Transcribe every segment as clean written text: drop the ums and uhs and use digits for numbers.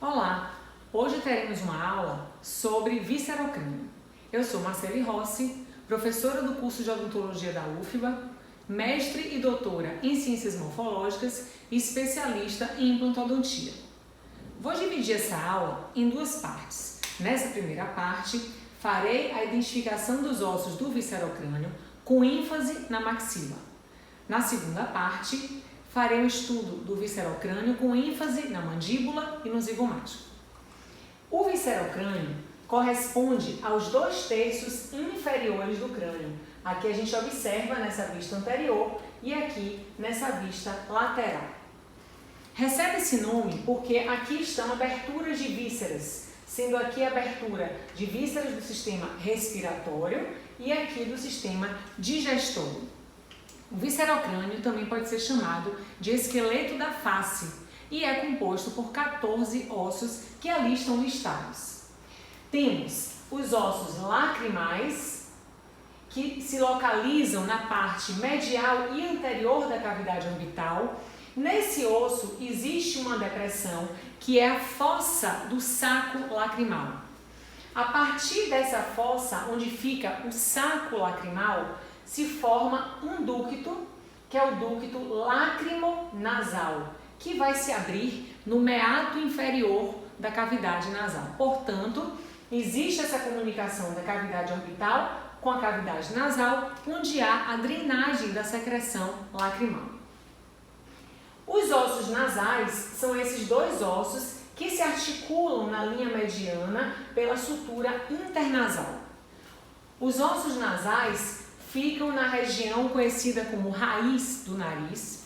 Olá! Hoje teremos uma aula sobre viscerocrânio. Eu sou Marcele Rossi, professora do curso de odontologia da UFBA, mestre e doutora em ciências morfológicas e especialista em implantodontia. Vou dividir essa aula em duas partes. Nessa primeira parte, farei a identificação dos ossos do viscerocrânio com ênfase na maxila. Na segunda parte, farei um estudo do viscerocrânio com ênfase na mandíbula e no zigomático. O viscerocrânio corresponde aos 2/3 inferiores do crânio. Aqui a gente observa nessa vista anterior e aqui nessa vista lateral. Recebe esse nome porque aqui estão aberturas de vísceras, sendo aqui a abertura de vísceras do sistema respiratório e aqui do sistema digestório. O viscerocrânio também pode ser chamado de esqueleto da face e é composto por 14 ossos que ali estão listados. Temos os ossos lacrimais, que se localizam na parte medial e anterior da cavidade orbital. Nesse osso existe uma depressão que é a fossa do saco lacrimal. A partir dessa fossa, onde fica o saco lacrimal, se forma um ducto, que é o ducto lacrimonasal, que vai se abrir no meato inferior da cavidade nasal. Portanto, existe essa comunicação da cavidade orbital com a cavidade nasal, onde há a drenagem da secreção lacrimal. Os ossos nasais são esses dois ossos que se articulam na linha mediana pela sutura internasal. Os ossos nasais ficam na região conhecida como raiz do nariz,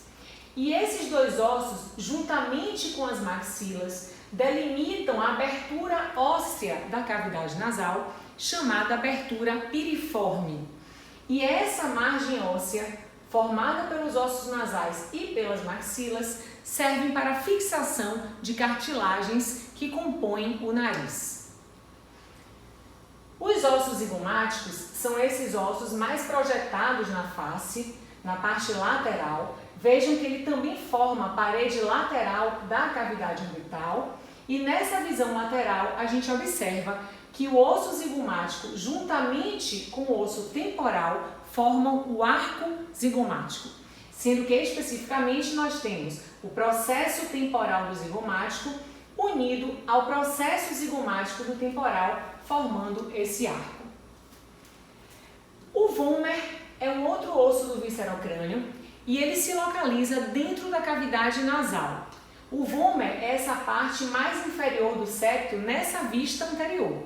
e esses dois ossos, juntamente com as maxilas, delimitam a abertura óssea da cavidade nasal, chamada abertura piriforme. E essa margem óssea, formada pelos ossos nasais e pelas maxilas, servem para a fixação de cartilagens que compõem o nariz. Os ossos zigomáticos são esses ossos mais projetados na face, na parte lateral. Vejam que ele também forma a parede lateral da cavidade orbital. E nessa visão lateral, a gente observa que o osso zigomático, juntamente com o osso temporal, formam o arco zigomático. Sendo que, especificamente, nós temos o processo temporal do zigomático unido ao processo zigomático do temporal, formando esse arco. O vômer é um outro osso do viscerocrânio e ele se localiza dentro da cavidade nasal. O vômer é essa parte mais inferior do septo nessa vista anterior,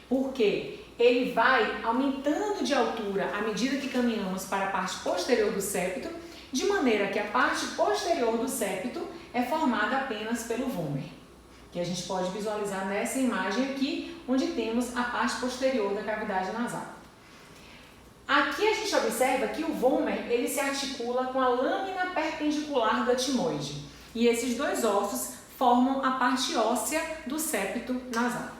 porque ele vai aumentando de altura à medida que caminhamos para a parte posterior do septo, de maneira que a parte posterior do septo é formada apenas pelo vômer, que a gente pode visualizar nessa imagem aqui, onde temos a parte posterior da cavidade nasal. Aqui a gente observa que o vômer ele se articula com a lâmina perpendicular do etimoide, e esses dois ossos formam a parte óssea do septo nasal.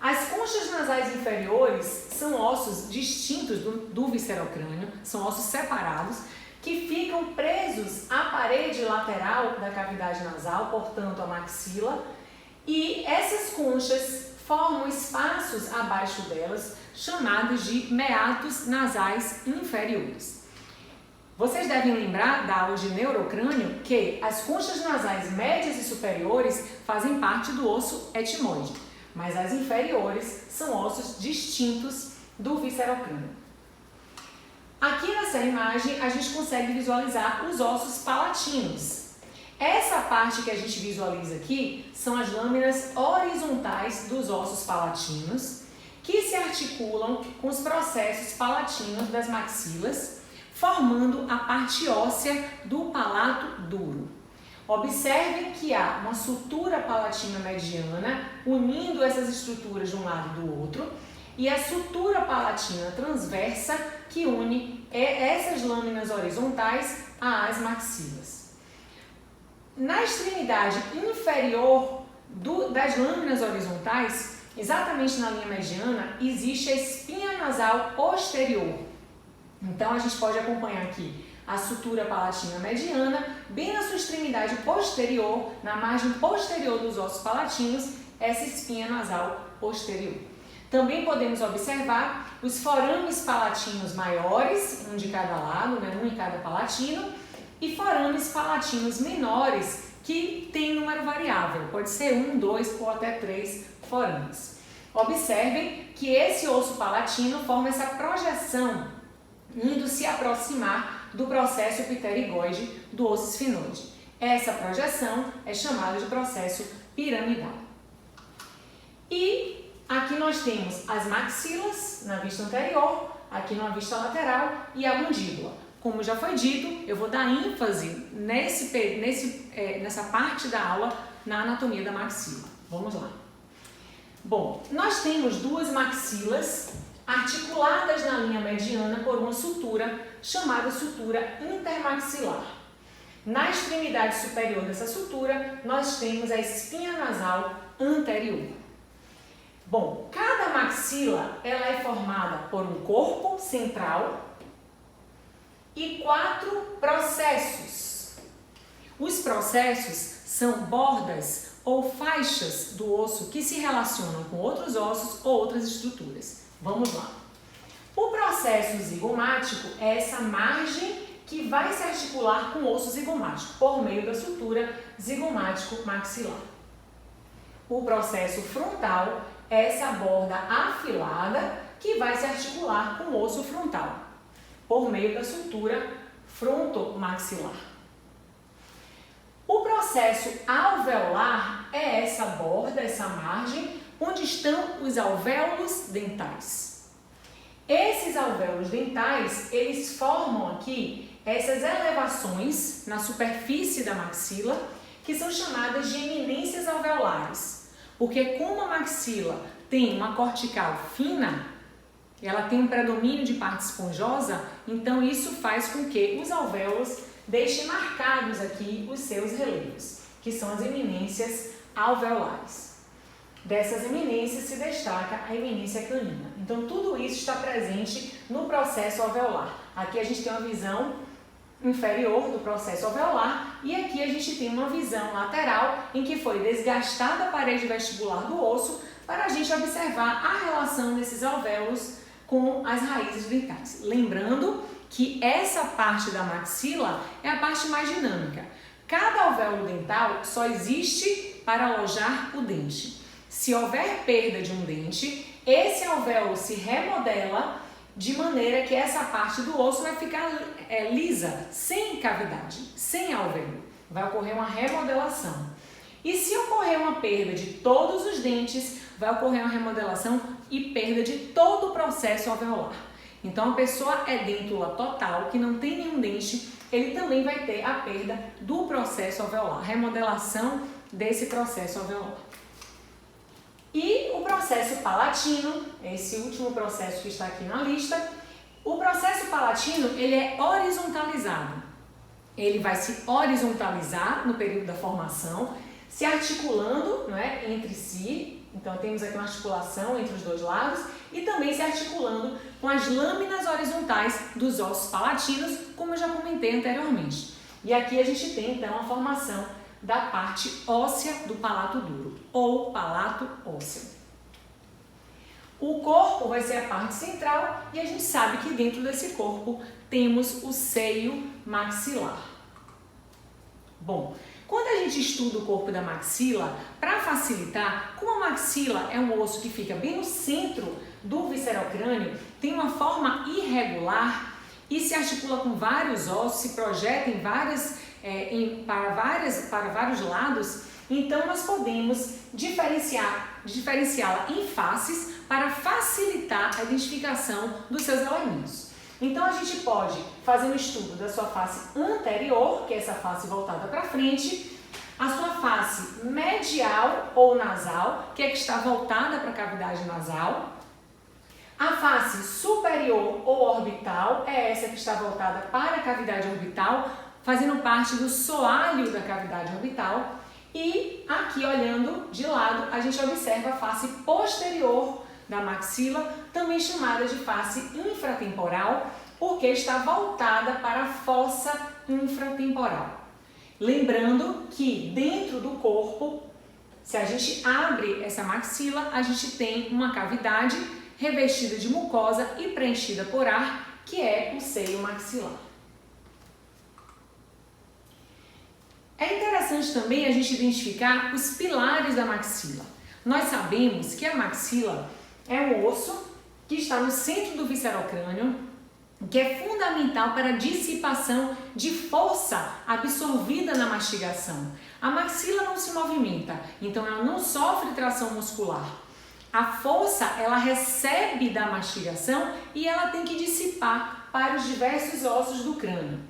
As conchas nasais inferiores são ossos distintos do viscerocrânio, são ossos separados, que ficam presos à parede lateral da cavidade nasal, portanto a maxila, e essas conchas formam espaços abaixo delas, chamados de meatos nasais inferiores. Vocês devem lembrar da aula de neurocrânio que as conchas nasais médias e superiores fazem parte do osso etimoide, mas as inferiores são ossos distintos do viscerocrânio. Aqui nessa imagem a gente consegue visualizar os ossos palatinos. Essa parte que a gente visualiza aqui são as lâminas horizontais dos ossos palatinos, que se articulam com os processos palatinos das maxilas, formando a parte óssea do palato duro. Observem que há uma sutura palatina mediana unindo essas estruturas de um lado do outro e a sutura palatina transversa que une essas lâminas horizontais às maxilas. Na extremidade inferior das lâminas horizontais, exatamente na linha mediana, existe a espinha nasal posterior. Então a gente pode acompanhar aqui a sutura palatina mediana, bem na sua extremidade posterior, na margem posterior dos ossos palatinos, essa espinha nasal posterior. Também podemos observar os forames palatinos maiores, um de cada lado, né, um em cada palatino, e forames palatinos menores, que tem número variável, pode ser 1, 2 ou até 3 forames. Observem que esse osso palatino forma essa projeção, indo se aproximar do processo pterigoide do osso esfinoide. Essa projeção é chamada de processo piramidal. E aqui nós temos as maxilas na vista anterior, aqui na vista lateral e a mandíbula. Como já foi dito, eu vou dar ênfase nessa parte da aula na anatomia da maxila. Vamos lá. Bom, nós temos duas maxilas articuladas na linha mediana por uma sutura chamada sutura intermaxilar. Na extremidade superior dessa sutura, nós temos a espinha nasal anterior. Bom, cada maxila ela é formada por um corpo central e 4 processos. Os processos são bordas ou faixas do osso que se relacionam com outros ossos ou outras estruturas. Vamos lá. O processo zigomático é essa margem que vai se articular com o osso zigomático por meio da sutura zigomático maxilar. O processo frontal é essa borda afilada que vai se articular com o osso frontal por meio da sutura frontomaxilar. O processo alveolar é essa borda, essa margem, onde estão os alvéolos dentais. Esses alvéolos dentais, eles formam aqui essas elevações na superfície da maxila, que são chamadas de eminências alveolares. Porque como a maxila tem uma cortical fina, ela tem um predomínio de parte esponjosa, então isso faz com que os alvéolos deixem marcados aqui os seus relevos, que são as eminências alveolares. Dessas eminências se destaca a eminência canina. Então tudo isso está presente no processo alveolar. Aqui a gente tem uma visão inferior do processo alveolar e aqui a gente tem uma visão lateral em que foi desgastada a parede vestibular do osso para a gente observar a relação desses alvéolos com as raízes dentais. Lembrando que essa parte da maxila é a parte mais dinâmica. Cada alvéolo dental só existe para alojar o dente. Se houver perda de um dente, esse alvéolo se remodela de maneira que essa parte do osso vai ficar lisa, sem cavidade, sem alvéolo. Vai ocorrer uma remodelação. E se ocorrer uma perda de todos os dentes, vai ocorrer uma remodelação e perda de todo o processo alveolar. Então, a pessoa é dêntula total, que não tem nenhum dente, ele também vai ter a perda do processo alveolar, remodelação desse processo alveolar. E o processo palatino, esse último processo que está aqui na lista, o processo palatino, ele é horizontalizado. Ele vai se horizontalizar no período da formação, se articulando, não é, entre si. Então, temos aqui uma articulação entre os dois lados e também se articulando com as lâminas horizontais dos ossos palatinos, como eu já comentei anteriormente. E aqui a gente tem, então, a formação da parte óssea do palato duro, ou palato ósseo. O corpo vai ser a parte central e a gente sabe que dentro desse corpo temos o seio maxilar. Bom, quando a gente estuda o corpo da maxila, para facilitar, como a maxila é um osso que fica bem no centro do viscerocrânio, tem uma forma irregular e se articula com vários ossos, se projeta em para vários lados, então nós podemos diferenciá-la em faces para facilitar a identificação dos seus elementos. Então a gente pode fazer um estudo da sua face anterior, que é essa face voltada para frente, a sua face medial ou nasal, que é que está voltada para a cavidade nasal, a face superior ou orbital, é essa que está voltada para a cavidade orbital, fazendo parte do soalho da cavidade orbital, e aqui olhando de lado a gente observa a face posterior da maxila, também chamada de face infratemporal, porque está voltada para a fossa infratemporal. Lembrando que dentro do corpo, se a gente abre essa maxila, a gente tem uma cavidade revestida de mucosa e preenchida por ar, que é o seio maxilar. É interessante também a gente identificar os pilares da maxila. Nós sabemos que a maxila é um osso que está no centro do viscerocrânio, que é fundamental para a dissipação de força absorvida na mastigação. A maxila não se movimenta, então ela não sofre tração muscular. A força ela recebe da mastigação e ela tem que dissipar para os diversos ossos do crânio.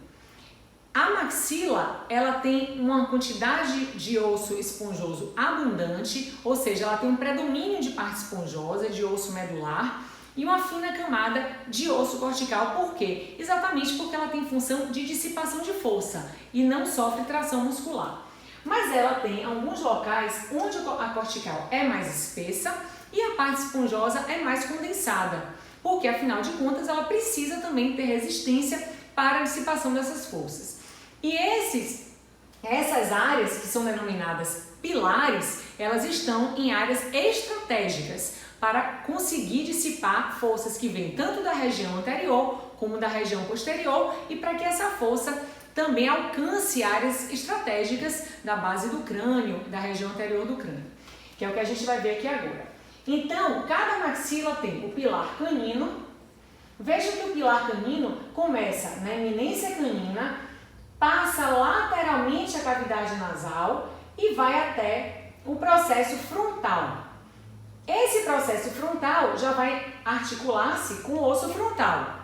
A maxila ela tem uma quantidade de osso esponjoso abundante, ou seja, ela tem um predomínio de parte esponjosa, de osso medular, e uma fina camada de osso cortical. Por quê? Exatamente porque ela tem função de dissipação de força e não sofre tração muscular. Mas ela tem alguns locais onde a cortical é mais espessa e a parte esponjosa é mais condensada, porque afinal de contas ela precisa também ter resistência para a dissipação dessas forças. E essas áreas que são denominadas pilares, elas estão em áreas estratégicas para conseguir dissipar forças que vêm tanto da região anterior como da região posterior e para que essa força também alcance áreas estratégicas da base do crânio, da região anterior do crânio, que é o que a gente vai ver aqui agora. Então, cada maxila tem o pilar canino. Veja que o pilar canino começa na eminência canina, passa lateralmente a cavidade nasal e vai até o processo frontal. Esse processo frontal já vai articular-se com o osso frontal.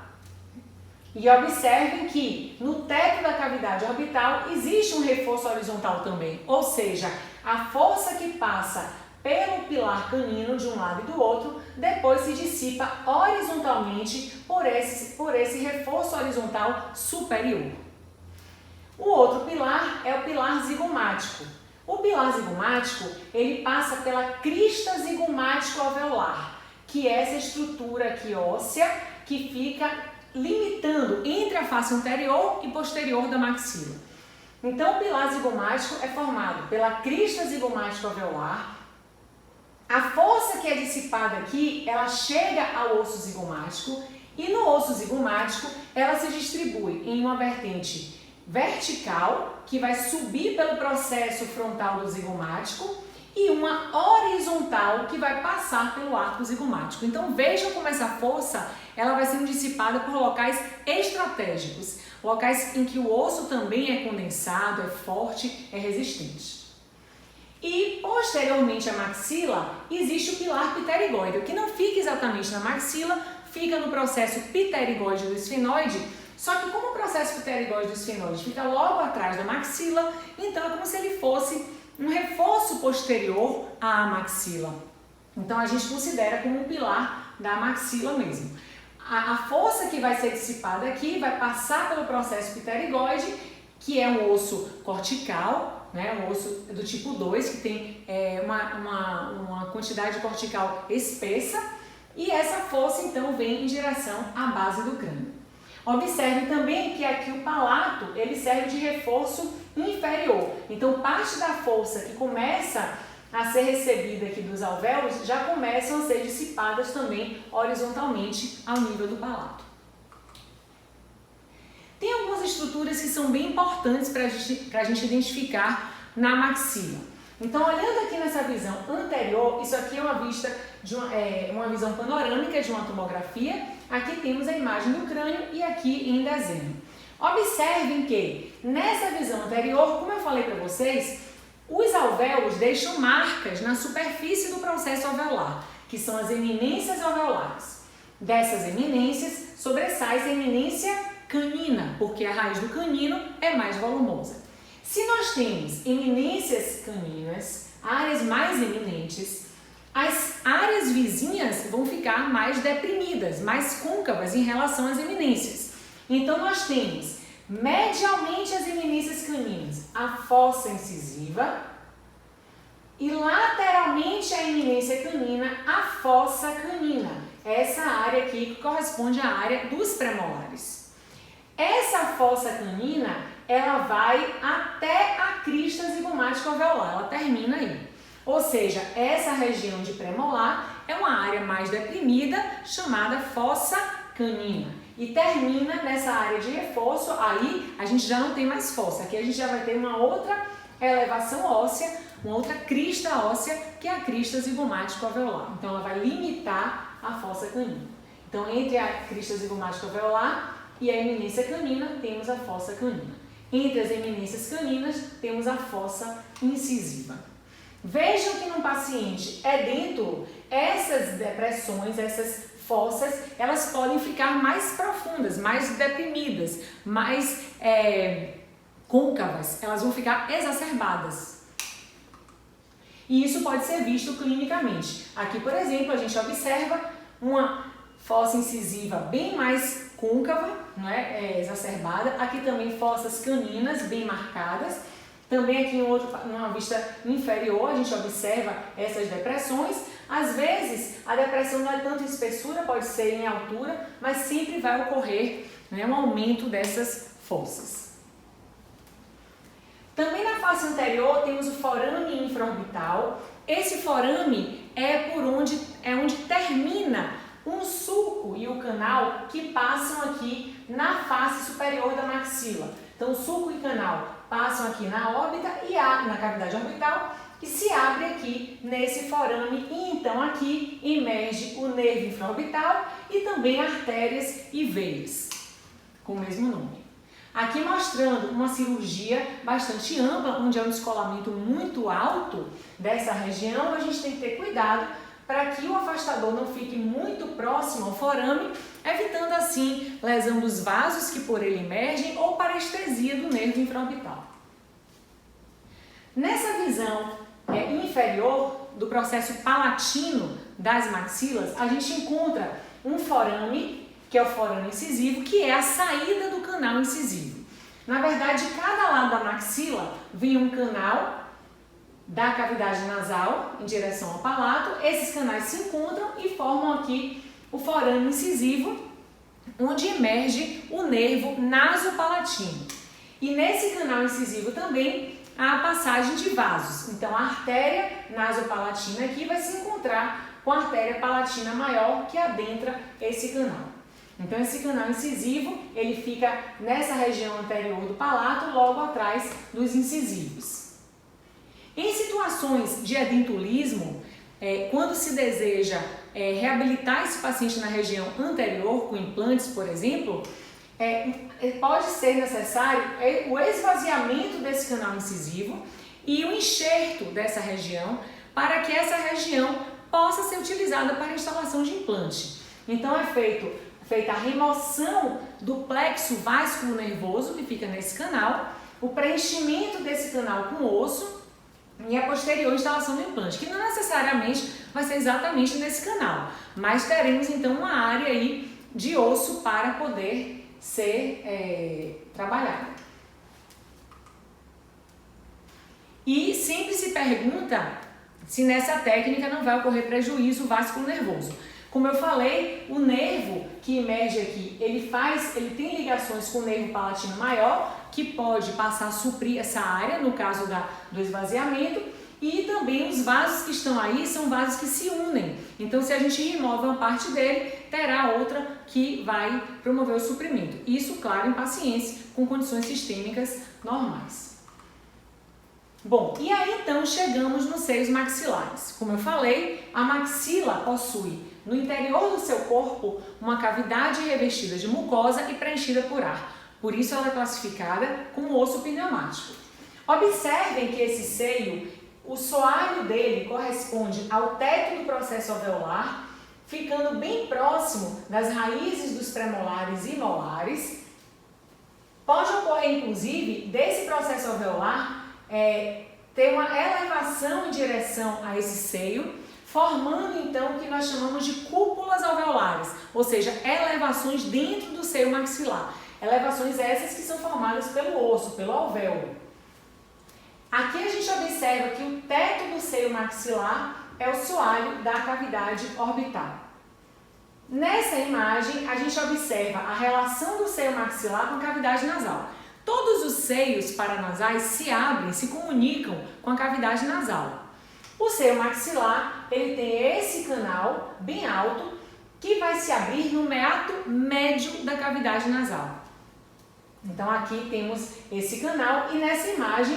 E observem que no teto da cavidade orbital existe um reforço horizontal também, ou seja, a força que passa pelo pilar canino de um lado e do outro, depois se dissipa horizontalmente por esse reforço horizontal superior. O outro pilar é o pilar zigomático. O pilar zigomático, ele passa pela crista zigomático-alveolar, que é essa estrutura aqui óssea que fica limitando entre a face anterior e posterior da maxila. Então, o pilar zigomático é formado pela crista zigomático-alveolar. A força que é dissipada aqui, ela chega ao osso zigomático e no osso zigomático ela se distribui em uma vertente vertical, que vai subir pelo processo frontal do zigomático, e uma horizontal, que vai passar pelo arco zigomático. Então vejam como essa força ela vai sendo dissipada por locais estratégicos, locais em que o osso também é condensado, é forte, é resistente. E posteriormente à maxila existe o pilar pterigóide, que não fica exatamente na maxila, fica no processo pterigóide do esfenoide. Só que como o processo pterigóide do esfenoide fica logo atrás da maxila, então é como se ele fosse um reforço posterior à maxila. Então a gente considera como um pilar da maxila mesmo. A força que vai ser dissipada aqui vai passar pelo processo pterigóide, que é um osso cortical, né, um osso do tipo 2, que tem uma quantidade cortical espessa, e essa força então vem em direção à base do crânio. Observe também que aqui o palato ele serve de reforço inferior. Então, parte da força que começa a ser recebida aqui dos alvéolos já começam a ser dissipadas também horizontalmente ao nível do palato. Tem algumas estruturas que são bem importantes para a gente identificar na maxila. Então, olhando aqui nessa visão anterior, isso aqui é uma vista de uma visão panorâmica de uma tomografia. Aqui temos a imagem do crânio e aqui em desenho. Observem que nessa visão anterior, como eu falei para vocês, os alvéolos deixam marcas na superfície do processo alveolar, que são as eminências alveolares. Dessas eminências, sobressai a eminência canina, porque a raiz do canino é mais volumosa. Se nós temos eminências caninas, áreas mais eminentes, as áreas vizinhas vão ficar mais deprimidas, mais côncavas em relação às eminências. Então, nós temos medialmente as eminências caninas, a fossa incisiva, e lateralmente a eminência canina, a fossa canina, essa área aqui que corresponde à área dos premolares. Essa fossa canina, ela vai até a crista zigomática alveolar, ela termina aí. Ou seja, essa região de premolar é uma área mais deprimida, chamada fossa canina. E termina nessa área de reforço, aí a gente já não tem mais fossa, aqui a gente já vai ter uma outra elevação óssea, uma outra crista óssea, que é a crista zigomática alveolar. Então, ela vai limitar a fossa canina. Então, entre a crista zigomática alveolar e a eminência canina, temos a fossa canina. Entre as eminências caninas, temos a fossa incisiva. Vejam que num paciente edêntulo, essas depressões, essas fossas, elas podem ficar mais profundas, mais deprimidas, mais côncavas, elas vão ficar exacerbadas. E isso pode ser visto clinicamente. Aqui, por exemplo, a gente observa uma fossa incisiva bem mais côncava, não é? Exacerbada. Aqui também fossas caninas bem marcadas. Também aqui numa vista inferior a gente observa essas depressões. Às vezes a depressão não é tanto em espessura, pode ser em altura, mas sempre vai ocorrer, né, um aumento dessas fossas. Também na face anterior temos o forame infraorbital. Esse forame é onde termina um sulco e o canal que passam aqui na face superior da maxila. Então, o sulco e canal passam aqui na órbita e na cavidade orbital e se abre aqui nesse forame e então aqui emerge o nervo infraorbital e também artérias e veias, com o mesmo nome. Aqui mostrando uma cirurgia bastante ampla, onde é um descolamento muito alto dessa região, a gente tem que ter cuidado para que o afastador não fique muito próximo ao forame, evitando assim lesão dos vasos que por ele emergem ou parestesia do nervo infraorbital. Nessa visão inferior do processo palatino das maxilas, a gente encontra um forame, que é o forame incisivo, que é a saída do canal incisivo. Na verdade, de cada lado da maxila vem um canal da cavidade nasal em direção ao palato. Esses canais se encontram e formam aqui o forame incisivo, onde emerge o nervo nasopalatino. E nesse canal incisivo também há a passagem de vasos. Então, a artéria nasopalatina aqui vai se encontrar com a artéria palatina maior que adentra esse canal. Então, esse canal incisivo, ele fica nessa região anterior do palato, logo atrás dos incisivos. Em situações de edentulismo, quando se deseja reabilitar esse paciente na região anterior, com implantes, por exemplo, pode ser necessário o esvaziamento desse canal incisivo e o enxerto dessa região para que essa região possa ser utilizada para a instalação de implante. Então, é feita a remoção do plexo vásculo nervoso que fica nesse canal, o preenchimento desse canal com osso e a posterior instalação do implante, que não necessariamente vai ser exatamente nesse canal, mas teremos então uma área aí de osso para poder ser trabalhada. E sempre se pergunta se nessa técnica não vai ocorrer prejuízo vásculo nervoso. Como eu falei, o nervo que emerge aqui, ele tem ligações com o nervo palatino maior, que pode passar a suprir essa área, no caso do esvaziamento, e também os vasos que estão aí são vasos que se unem. Então, se a gente remove uma parte dele, terá outra que vai promover o suprimento. Isso, claro, em pacientes com condições sistêmicas normais. Bom, e aí então chegamos nos seios maxilares. Como eu falei, a maxila possui no interior do seu corpo uma cavidade revestida de mucosa e preenchida por ar. Por isso ela é classificada como osso pneumático. Observem que esse seio, o soalho dele corresponde ao teto do processo alveolar, ficando bem próximo das raízes dos premolares e molares. Pode ocorrer, inclusive, desse processo alveolar ter uma elevação em direção a esse seio, formando então o que nós chamamos de cúpulas alveolares, ou seja, elevações dentro do seio maxilar. Elevações essas que são formadas pelo osso, pelo alvéolo. Aqui a gente observa que o teto do seio maxilar é o soalho da cavidade orbital. Nessa imagem, a gente observa a relação do seio maxilar com a cavidade nasal. Todos os seios paranasais se abrem, se comunicam com a cavidade nasal. O seio maxilar, ele tem esse canal bem alto que vai se abrir no meato médio da cavidade nasal. Então aqui temos esse canal e nessa imagem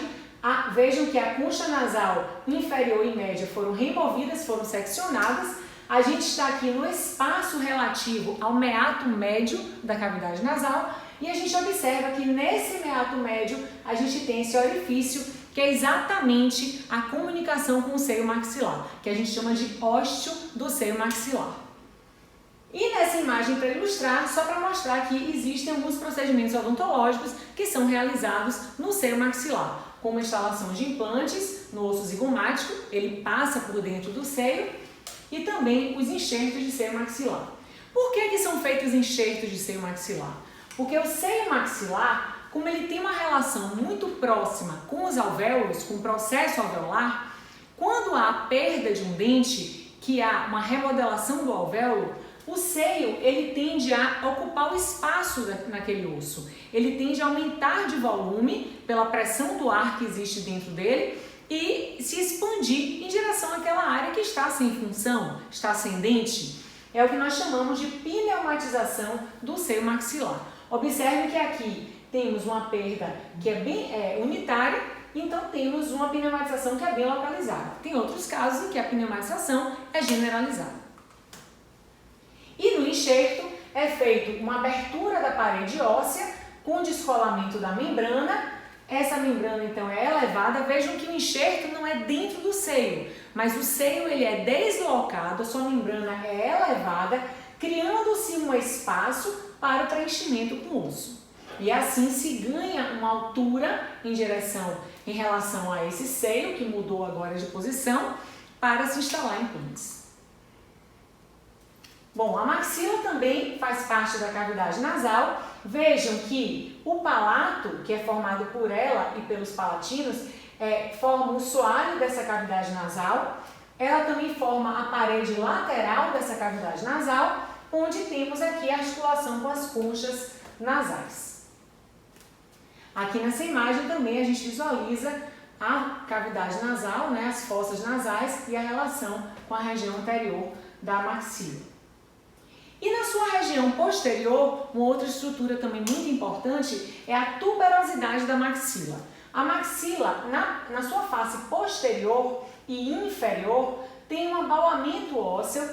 vejam que a concha nasal inferior e média foram removidas, foram seccionadas. A gente está aqui no espaço relativo ao meato médio da cavidade nasal e a gente observa que nesse meato médio a gente tem esse orifício que é exatamente a comunicação com o seio maxilar, que a gente chama de ósteo do seio maxilar. E nessa imagem, para ilustrar, só para mostrar que existem alguns procedimentos odontológicos que são realizados no seio maxilar, como a instalação de implantes no osso zigomático, ele passa por dentro do seio, e também os enxertos de seio maxilar. Por que são feitos enxertos de seio maxilar? Porque o seio maxilar, como ele tem uma relação muito próxima com os alvéolos, com o processo alveolar, quando há perda de um dente, que há uma remodelação do alvéolo, o seio ele tende a ocupar o espaço naquele osso. Ele tende a aumentar de volume pela pressão do ar que existe dentro dele e se expandir em direção àquela área que está sem função, está sem dente. É o que nós chamamos de pneumatização do seio maxilar. Observe que aqui temos uma perda que é bem unitária, então temos uma pneumatização que é bem localizada. Tem outros casos em que a pneumatização é generalizada. E no enxerto é feita uma abertura da parede óssea com descolamento da membrana. Essa membrana então é elevada. Vejam que o enxerto não é dentro do seio, mas o seio ele é deslocado, a sua membrana é elevada, criando-se um espaço para o preenchimento com o osso. E assim se ganha uma altura em relação a esse seio, que mudou agora de posição, para se instalar implantes. Bom, a maxila também faz parte da cavidade nasal. Vejam que o palato, que é formado por ela e pelos palatinos, forma o soalho dessa cavidade nasal. Ela também forma a parede lateral dessa cavidade nasal, onde temos aqui a articulação com as conchas nasais. Aqui nessa imagem também a gente visualiza a cavidade nasal, as fossas nasais e a relação com a região anterior da maxila. E na sua região posterior, uma outra estrutura também muito importante é a tuberosidade da maxila. A maxila, na sua face posterior e inferior, tem um abaulamento ósseo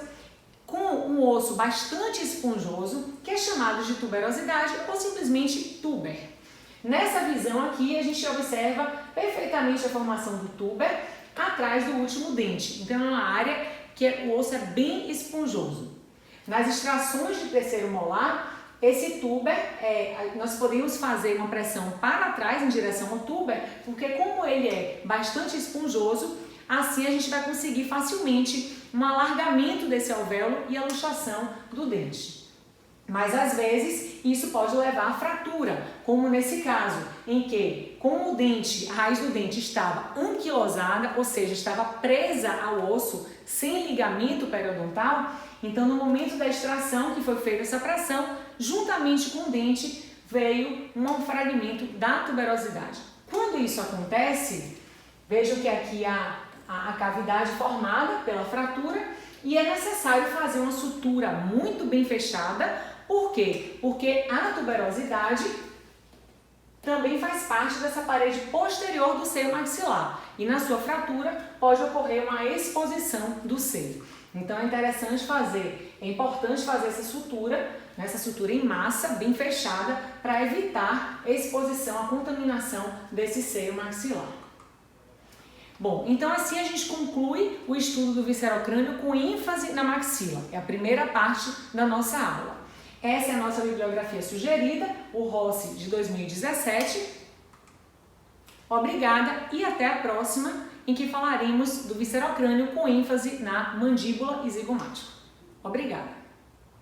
com um osso bastante esponjoso, que é chamado de tuberosidade ou simplesmente tuber. Nessa visão aqui, a gente observa perfeitamente a formação do tuber atrás do último dente. Então, é uma área que o osso é bem esponjoso. Nas extrações de terceiro molar, esse tuber, nós podemos fazer uma pressão para trás em direção ao tuber, porque como ele é bastante esponjoso, assim a gente vai conseguir facilmente um alargamento desse alvéolo e a luxação do dente. Mas às vezes isso pode levar à fratura, como nesse caso, em que como a raiz do dente estava anquilosada, ou seja, estava presa ao osso sem ligamento periodontal, então no momento da extração que foi feita essa pressão, juntamente com o dente veio um fragmento da tuberosidade. Quando isso acontece, vejam que aqui há a cavidade formada pela fratura e é necessário fazer uma sutura muito bem fechada. Por quê? Porque a tuberosidade também faz parte dessa parede posterior do seio maxilar e na sua fratura pode ocorrer uma exposição do seio. Então é importante fazer essa sutura em massa, bem fechada, para evitar a exposição, a contaminação desse seio maxilar. Bom, então assim a gente conclui o estudo do viscerocrânio com ênfase na maxila. É a primeira parte da nossa aula. Essa é a nossa bibliografia sugerida, o Rossi de 2017. Obrigada e até a próxima, em que falaremos do viscerocrânio com ênfase na mandíbula e zigomático. Obrigada!